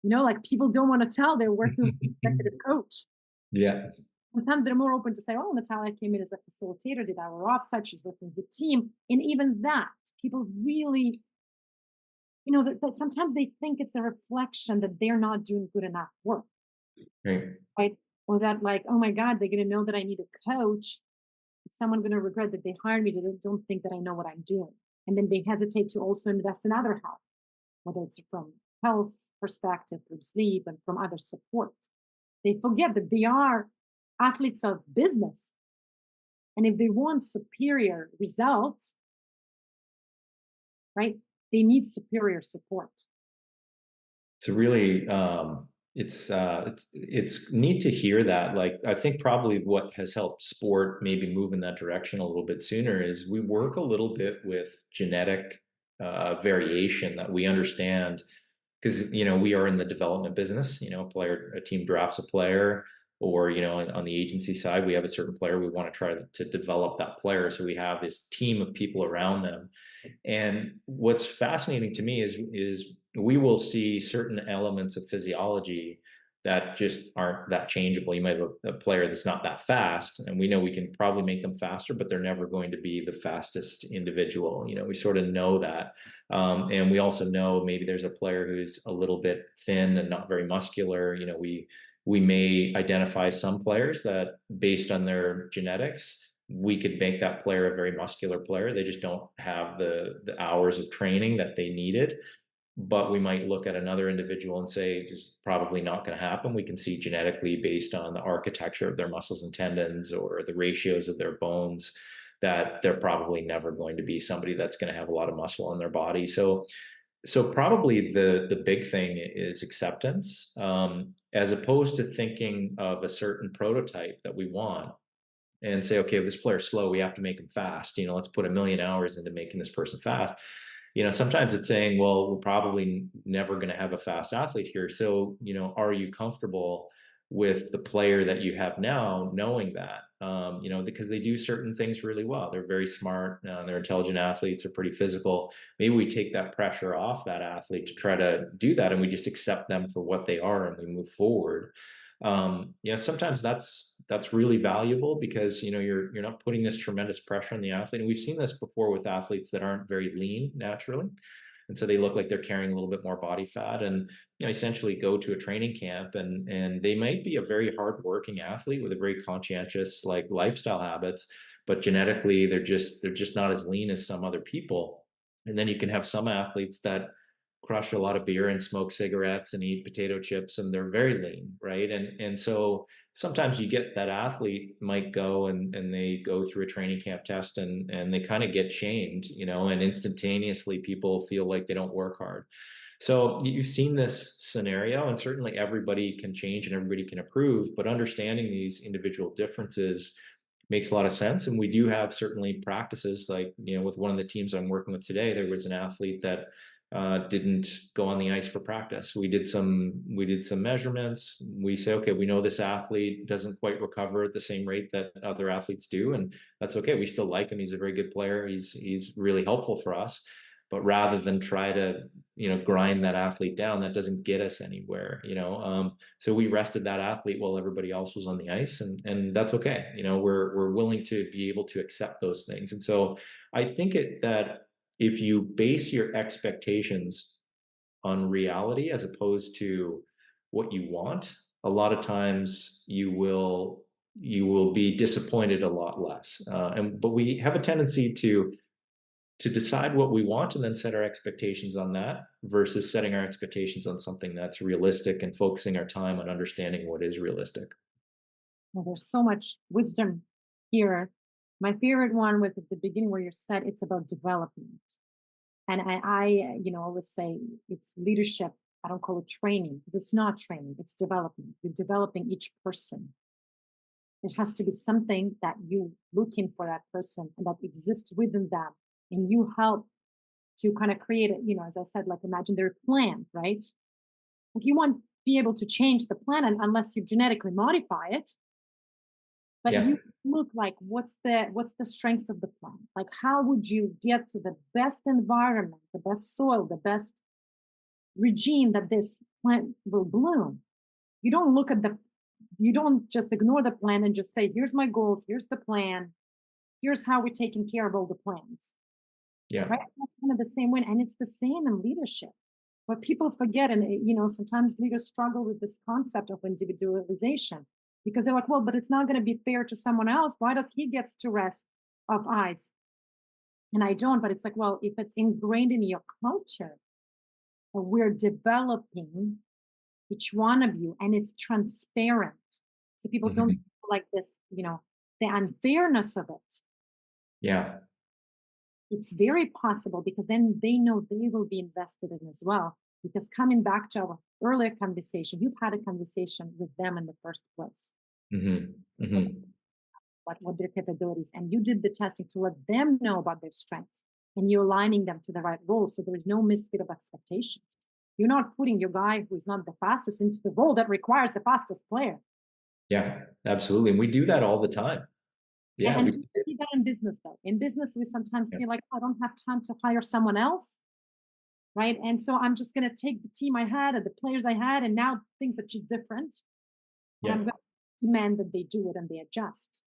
Like people don't want to tell they're working with an executive coach. Yeah. Sometimes they're more open to say, oh, Nataliya came in as a facilitator, did our offsite, she's working with the team. And even that, people really, that sometimes they think it's a reflection that they're not doing good enough work, Right. right? Or that like, oh my God, they're going to know that I need a coach. Is someone going to regret that they hired me? They don't think that I know what I'm doing. And then they hesitate to also invest in other help, whether it's from health perspective, from sleep, and from other support. They forget that they are athletes of business. And if they want superior results, right, they need superior support. It's really it's neat to hear that. Like, I think probably what has helped sport maybe move in that direction a little bit sooner is we work a little bit with genetic variation that we understand, because we are in the development business. A team drafts a player, or on the agency side, we have a certain player, we want to try to develop that player, so we have this team of people around them. And what's fascinating to me is we will see certain elements of physiology that just aren't that changeable. You might have a player that's not that fast, and we know we can probably make them faster, but they're never going to be the fastest individual. We sort of know that. And we also know maybe there's a player who's a little bit thin and not very muscular. We may identify some players that, based on their genetics, we could make that player a very muscular player. They just don't have the hours of training that they needed. But we might look at another individual and say, it's probably not going to happen. We can see genetically, based on the architecture of their muscles and tendons or the ratios of their bones, that they're probably never going to be somebody that's going to have a lot of muscle in their body. So probably the big thing is acceptance, as opposed to thinking of a certain prototype that we want and say, okay, if this player's slow, we have to make him fast. Let's put 1,000,000 hours into making this person fast. Sometimes it's saying, well, we're probably never going to have a fast athlete here. So, are you comfortable with the player that you have now, knowing that, because they do certain things really well. They're very smart. They're intelligent athletes. They're pretty physical. Maybe we take that pressure off that athlete to try to do that, and we just accept them for what they are, and we move forward. Sometimes that's really valuable, because you're not putting this tremendous pressure on the athlete. And we've seen this before with athletes that aren't very lean naturally, and so they look like they're carrying a little bit more body fat, and essentially go to a training camp, and they might be a very hardworking athlete with a very conscientious like lifestyle habits, but genetically they're just not as lean as some other people. And then you can have some athletes that crush a lot of beer and smoke cigarettes and eat potato chips, and they're very lean, right? And so sometimes you get that athlete might go and they go through a training camp test, and they kind of get shamed, and instantaneously people feel like they don't work hard. So you've seen this scenario, and certainly everybody can change and everybody can improve, but understanding these individual differences makes a lot of sense. And we do have certainly practices, like with one of the teams I'm working with today, there was an athlete that didn't go on the ice for practice. We did some measurements. We say, okay, we know this athlete doesn't quite recover at the same rate that other athletes do, and that's okay. We still like him. He's a very good player. He's really helpful for us. But rather than try to grind that athlete down, that doesn't get us anywhere. So we rested that athlete while everybody else was on the ice, and that's okay. We're willing to be able to accept those things. And so I think that if you base your expectations on reality as opposed to what you want, a lot of times you will be disappointed a lot less. But we have a tendency to decide what we want and then set our expectations on that, versus setting our expectations on something that's realistic and focusing our time on understanding what is realistic. Well, there's so much wisdom here. My favorite one was at the beginning where you said it's about development. And I always say it's leadership I don't call it training because it's not training, it's development. You're developing each person. It has to be something that you looking for that person and that exists within them. And you help to kind of create it, as I said, like imagine their plan, right? Like you won't be able to change the plan unless you genetically modify it. But Yeah. you look like what's the strength of the plan? Like how would you get to the best environment, the best soil, the best regime that this plant will bloom? You don't look at the you don't just ignore the plan and just say, here's my goals, here's the plan, here's how we're taking care of all the plans. Yeah. Right? That's kind of the same way. And it's the same in leadership. But people forget, and sometimes leaders struggle with this concept of individualization because they're like, well, but it's not going to be fair to someone else. Why does he gets to rest of eyes and I don't? But it's like, well, if it's ingrained in your culture, and we're developing each one of you, and it's transparent, so people don't Mhm. feel like this, the unfairness of it. Yeah. It's very possible because then they know they will be invested in as well. Because coming back to our earlier conversation, you've had a conversation with them in the first place, Mhm. Mhm. what their capabilities, and you did the testing to let them know about their strengths, and you're aligning them to the right role. So there is no misfit of expectations. You're not putting your guy who is not the fastest into the role that requires the fastest player. Yeah, absolutely. And we do that all the time. And, Yeah, and we we see it. see that in business though. In business, we sometimes Yeah. see like, "Oh, I don't have time to hire someone else. Right? And so I'm just going to take the team I had and the players I had, and now things are just different. And I'm Yeah. going to demand that they do it and they adjust.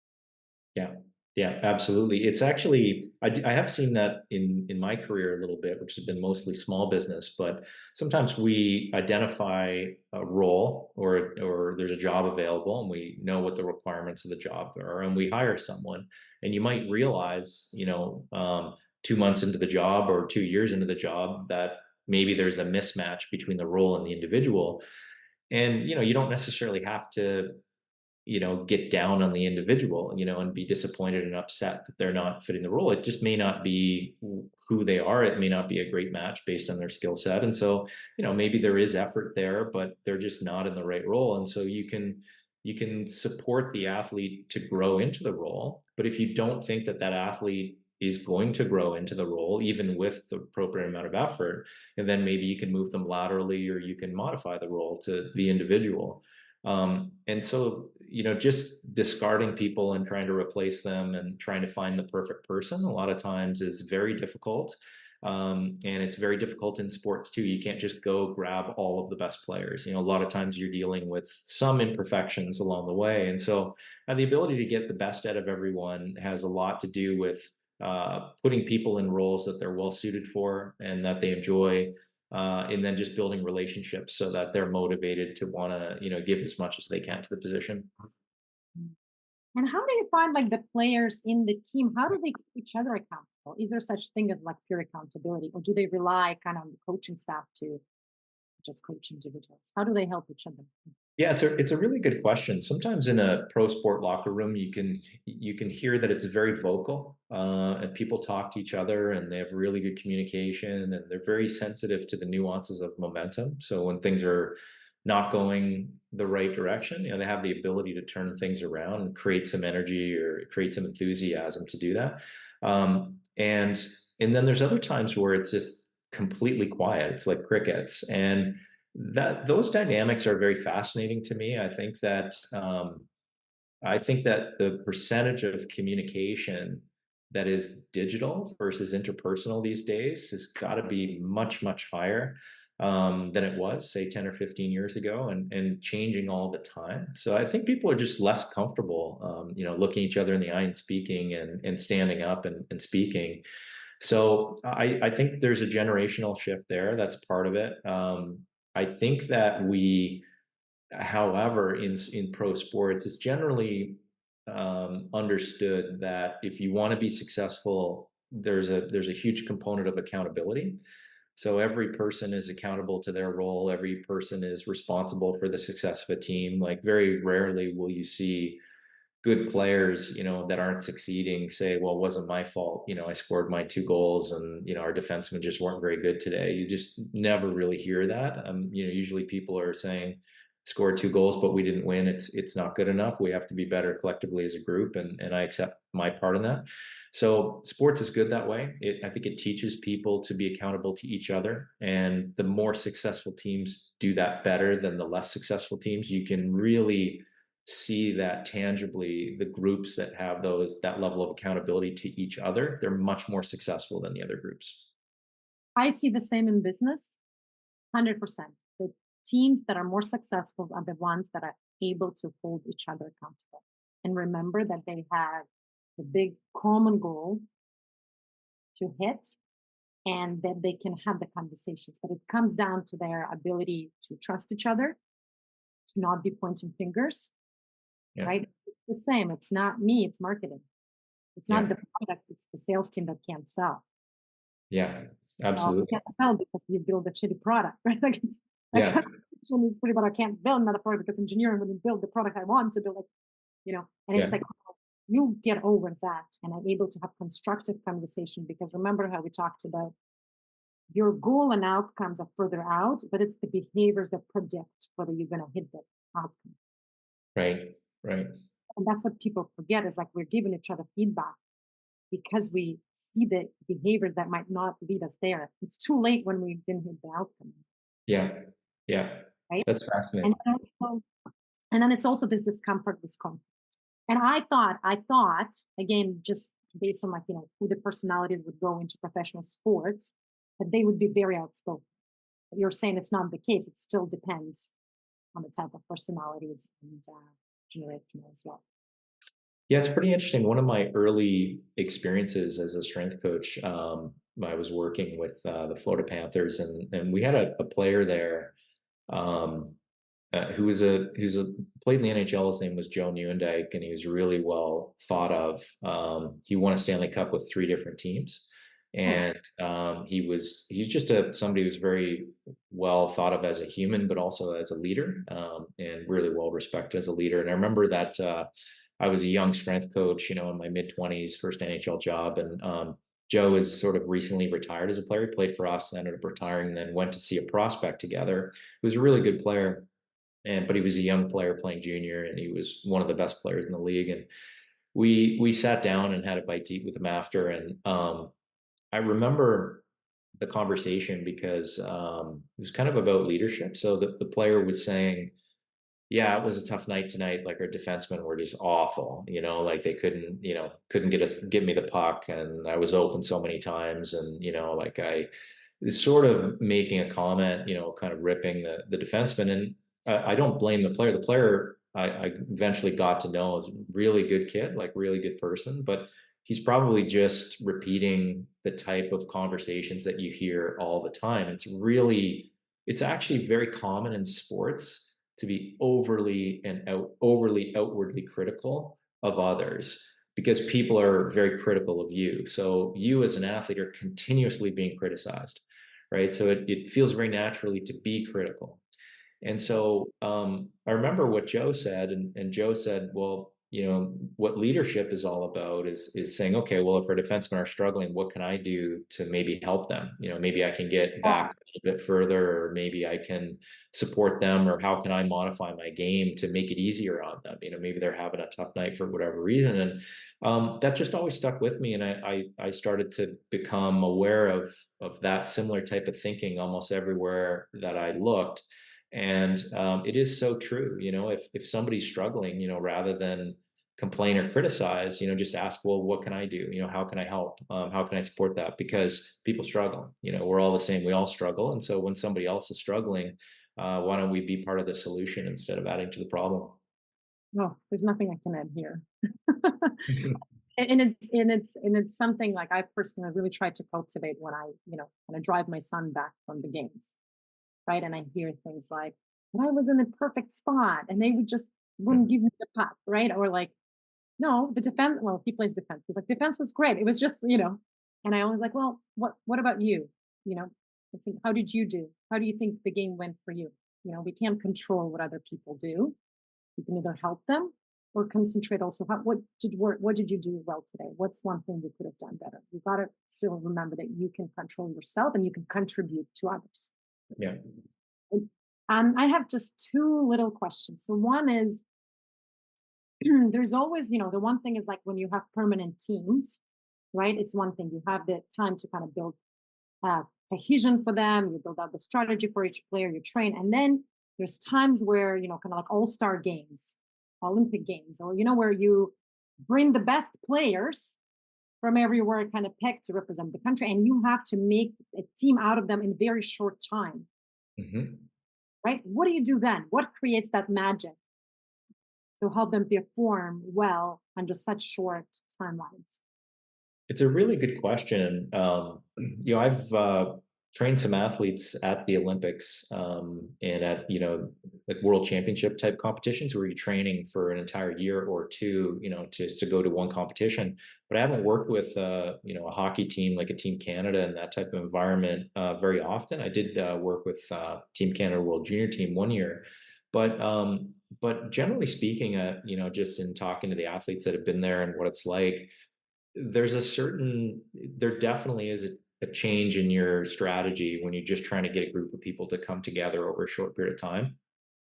Yeah. Yeah, absolutely. It's actually I have seen that in my career a little bit, which has been mostly small business, but sometimes we identify a role or there's a job available and we know what the requirements of the job are and we hire someone and you might realize, 2 months into the job or 2 years into the job that maybe there's a mismatch between the role and the individual. And you don't necessarily have to get down on the individual, and be disappointed and upset that they're not fitting the role. It just may not be who they are. It may not be a great match based on their skill set. And so, maybe there is effort there, but they're just not in the right role. And so you can support the athlete to grow into the role. But if you don't think that that athlete is going to grow into the role, even with the appropriate amount of effort, and then maybe you can move them laterally or you can modify the role to the individual. And so, just discarding people and trying to replace them and trying to find the perfect person a lot of times is very difficult. And it's very difficult in sports too. You can't just go grab all of the best players. A lot of times you're dealing with some imperfections along the way. And so, the ability to get the best out of everyone has a lot to do with putting people in roles that they're well suited for and that they enjoy, and then just building relationships so that they're motivated to want to give as much as they can to the position. Mm. And how do you find like the players in the team? How do they keep each other accountable? Is there such thing as like pure accountability, or do they rely kind of on the coaching staff to just coach individuals? How do they help each other? Yeah, it's a really good question. Sometimes in a pro sport locker room, you can hear that it's very vocal, and people talk to each other, and they have really good communication, and they're very sensitive to the nuances of momentum. So when things are not going the right direction, they have the ability to turn things around and create some energy or create some enthusiasm to do that. And then there's other times where it's just completely quiet. It's like crickets, and that those dynamics are very fascinating to me. I think that the percentage of communication that is digital versus interpersonal these days has got to be much, much higher, than it was, say, 10 or 15 years ago, and changing all the time. So I think people are just less comfortable, looking each other in the eye and speaking and standing up and speaking. So I think there's a generational shift there. That's part of it. I think that however, in pro sports, it's generally understood that if you want to be successful, there's a huge component of accountability. So every person is accountable to their role. Every person is responsible for the success of a team. Like very rarely will you see good players, that aren't succeeding say, well, it wasn't my fault. I scored my 2 goals and, our defensemen just weren't very good today. You just never really hear that. Usually people are saying, scored 2 goals, but we didn't win. It's not good enough. We have to be better collectively as a group. And I accept my part in that. So sports is good that way. I think it teaches people to be accountable to each other. And the more successful teams do that better than the less successful teams. You can really see that tangibly. The groups that have that level of accountability to each other, they're much more successful than the other groups. I see the same in business, 100%. The teams that are more successful are the ones that are able to hold each other accountable and remember that they have the big common goal to hit and that they can have the conversations. But it comes down to their ability to trust each other, to not be pointing fingers, Yeah. right? It's the same. It's not me, it's marketing. It's not Yeah. the product, it's the sales team that can't sell. Yeah. Well, we Absolutely. can't sell because we build a shitty product, right? Like it's like Yeah. is pretty much I can't build another product because engineering wouldn't build the product I want to build, and it's Yeah. like you get over that and I'm able to have constructive conversation because remember how we talked about your goal and outcomes are further out, but it's the behaviors that predict whether you're going to hit the outcome. Right. Right. And that's what people forget is like we're giving each other feedback because we see the behaviors that might not lead us there. It's too late when we didn't hit the outcome, Yeah. Yeah. right? That's And fascinating. then also, and then it's also this discomfort, this conflict. And I thought, again, just based on like, who the personalities would go into professional sports, that they would be very outspoken. But you're saying it's not the case. It still depends on the type of personalities and generational as well. Yeah, it's pretty interesting. One of my early experiences as a strength coach, I was working with the Florida Panthers, and we had a player there um, who's played in the NHL. His name was Joe Nieuwendyk, and he was really well thought of. He won a Stanley Cup with 3 different teams, Oh, and he's just somebody who's very well thought of as a human, but also as a leader, and really well respected as a leader. And I remember that I was a young strength coach, in my mid 20s, first NHL job, and Joe is sort of recently retired as a player. He played for us, ended up retiring, and then went to see a prospect together. He was a really good player, but he was a young player playing junior, and he was one of the best players in the league. And we sat down and had a bite to eat with him after, and I remember the conversation because it was kind of about leadership. So the player was saying, yeah, it was a tough night tonight. Like our defensemen were just awful, like they couldn't get me the puck, and I was open so many times, and like I is sort of making a comment, kind of ripping the defenseman. And I don't blame the player. The player I eventually got to know is a really good kid, like really good person, but he's probably just repeating the type of conversations that you hear all the time. It's actually very common in sports to be overly outwardly critical of others because people are very critical of you. So you as an athlete are continuously being criticized, right? So it feels very naturally to be critical. And so I remember what Joe said, and Joe said, well, what leadership is all about is saying, okay, well, if our defensemen are struggling, what can I do to maybe help them? Maybe I can get yeah. back a little bit further, or maybe I can support them, or how can I modify my game to make it easier on them? Maybe they're having a tough night for whatever reason. And that just always stuck with me. And I started to become aware of that similar type of thinking almost everywhere that I looked. And it is so true. If somebody's struggling, rather than complain or criticize, just ask, well, what can I do? How can I help? How can I support that? Because people struggle. We're all the same. We all struggle. And so when somebody else is struggling, why don't we be part of the solution instead of adding to the problem? No, there's nothing I can add here. And it's something like I personally really try to cultivate when I drive my son back from the games, right? And I hear things like, "But I was in a perfect spot," and they would just wouldn't give me the puck, right? Or like, "No, the defense." Well, he plays defense. He's like, "Defense was great. It was just." And I always like, "Well, what about you? You know, I think, how did you do? How do you think the game went for you? We can't control what other people do. We can either help them or concentrate also? What did you do well today? What's one thing you could have done better? You got to still remember that you can control yourself and you can contribute to others. Yeah. I have just two little questions. So one is, there's always, the one thing is like when you have permanent teams, right? It's one thing, you have the time to kind of build cohesion for them, you build out the strategy for each player, you train. And then there's times where, kind of like all-star games, Olympic games, or, where you bring the best players from everywhere kind of picked to represent the country. And you have to make a team out of them in a very short time, Hmm. right? What do you do then? What creates that magic to help them perform well under such short timelines? It's a really good question. I've trained some athletes at the Olympics and at like world championship type competitions where you're training for an entire year or two, to go to one competition. But I haven't worked with a hockey team like a Team Canada and that type of environment very often. I did work with Team Canada World Junior Team one year, but generally speaking, just in talking to the athletes that have been there and what it's like, there definitely is a change in your strategy when you're just trying to get a group of people to come together over a short period of time.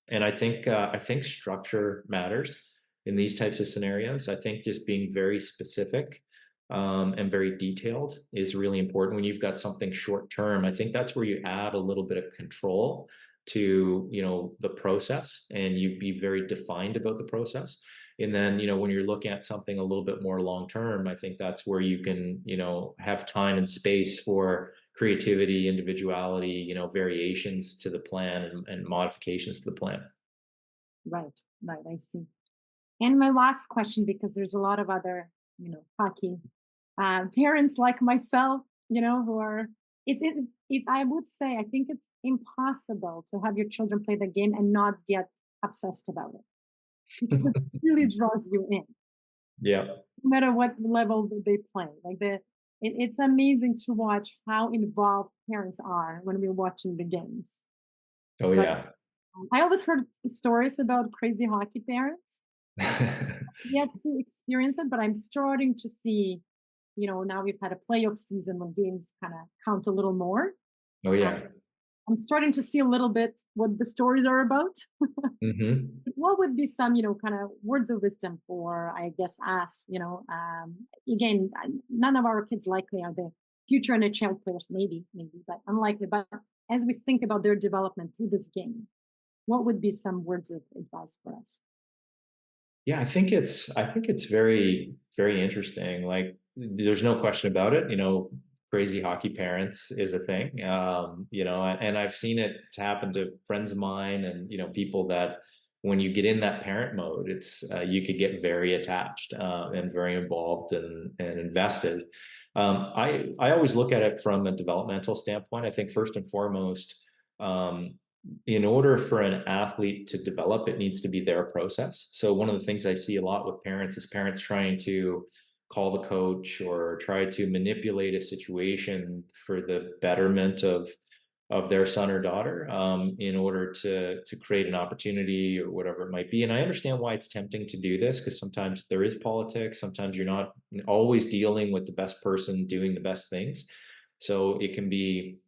And I think structure matters in these types of scenarios. I think just being very specific and very detailed is really important when you've got something short term. I think that's where you add a little bit of control to the process, and you be very defined about the process. And then when you're looking at something a little bit more long term, I think that's where you can have time and space for creativity, individuality, variations to the plan, and modifications to the plan. Right, right, I see. And my last question, because there's a lot of other, hockey parents like myself, who are, I would say, I think it's impossible to have your children play the game and not get obsessed about it because it really draws you in, Yeah. no matter what level they play. Like it's amazing to watch how involved parents are when we're watching the games. Oh But yeah. I always heard stories about crazy hockey parents, yet to experience it, but I'm starting to see, now we've had a playoff season when games kind of count a little more. Oh Uh, yeah. I'm starting to see a little bit what the stories are about. Hmm. What would be some, kind of words of wisdom for, I guess, us, again, none of our kids likely are the future NHL players, maybe, but unlikely. But as we think about their development through this game, what would be some words of advice for us? Yeah, I think it's very, very interesting. Like, there's no question about it. Crazy hockey parents is a thing. And I've seen it happen to friends of mine, and people that when you get in that parent mode, it's you could get very attached and very involved and invested. I always look at it from a developmental standpoint. I think first and foremost. In order for an athlete to develop, it needs to be their process. So one of the things I see a lot with parents is parents trying to call the coach or try to manipulate a situation for the betterment of their son or daughter, in order to create an opportunity or whatever it might be. And I understand why it's tempting to do this, because sometimes there is politics. Sometimes you're not always dealing with the best person doing the best things. So it can be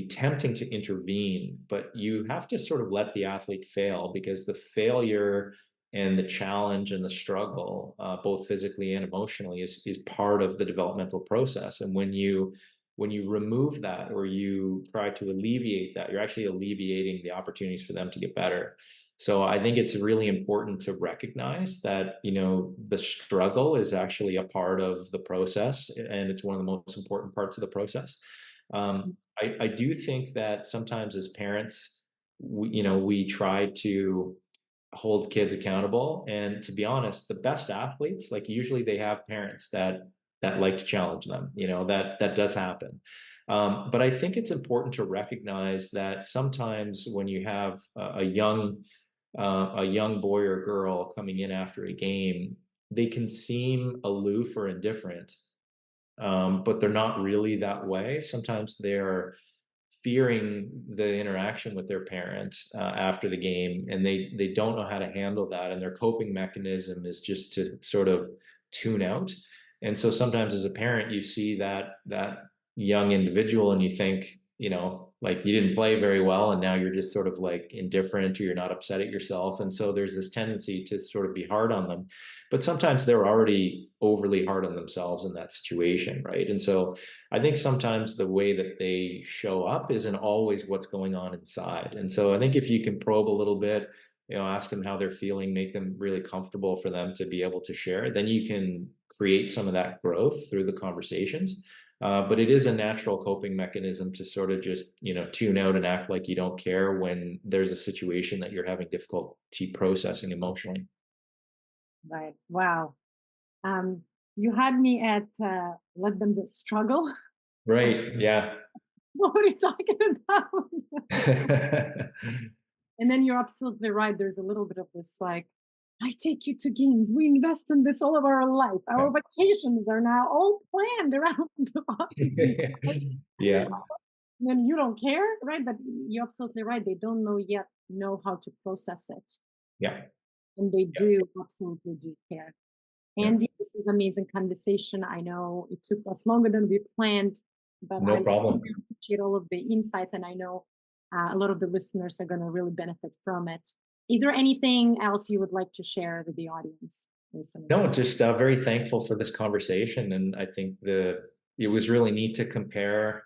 tempting to intervene, but you have to sort of let the athlete fail, because the failure and the challenge and the struggle, both physically and emotionally, is part of the developmental process. And when you remove that, or you try to alleviate that, you're actually alleviating the opportunities for them to get better. So I think it's really important to recognize that the struggle is actually a part of the process, and it's one of the most important parts of the process. I do think that sometimes as parents, we try to hold kids accountable. And to be honest, the best athletes, like, usually they have parents that like to challenge them. That does happen. But I think it's important to recognize that sometimes when you have a young boy or girl coming in after a game, they can seem aloof or indifferent, but they're not really that way. Sometimes they're fearing the interaction with their parents after the game, and they don't know how to handle that, and their coping mechanism is just to sort of tune out. And so sometimes as a parent, you see that young individual and you think, like you didn't play very well and now you're just sort of like indifferent or you're not upset at yourself. And so there's this tendency to sort of be hard on them. But sometimes they're already overly hard on themselves in that situation, right? And so I think sometimes the way that they show up isn't always what's going on inside. And so I think if you can probe a little bit, ask them how they're feeling, make them really comfortable for them to be able to share, then you can create some of that growth through the conversations. But it is a natural coping mechanism to sort of just, tune out and act like you don't care when there's a situation that you're having difficulty processing emotionally. Right. Wow. Um, you had me at let them just struggle. Right. Yeah. What are you talking about? And then you're absolutely right. There's a little bit of this like, I take you to games. We invest in this all of our life. Our vacations are now all planned around the hockey season. Yeah. And you don't care, right? But you're absolutely right. They don't know how to process it. Yeah. And they Yeah. do absolutely do care. Yeah. Andy, this was amazing conversation. I know it took us longer than we planned, but I No problem. really appreciate all of the insights, and I know a lot of the listeners are going to really benefit from it. Is there anything else you would like to share with the audience? Listeners? No, just very thankful for this conversation, and I think it was really neat to compare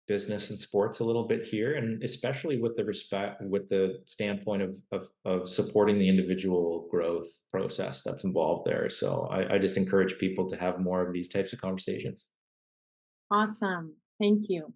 business and sports a little bit here, and especially with the standpoint of supporting the individual growth process that's involved there. So I just encourage people to have more of these types of conversations. Awesome. Thank you.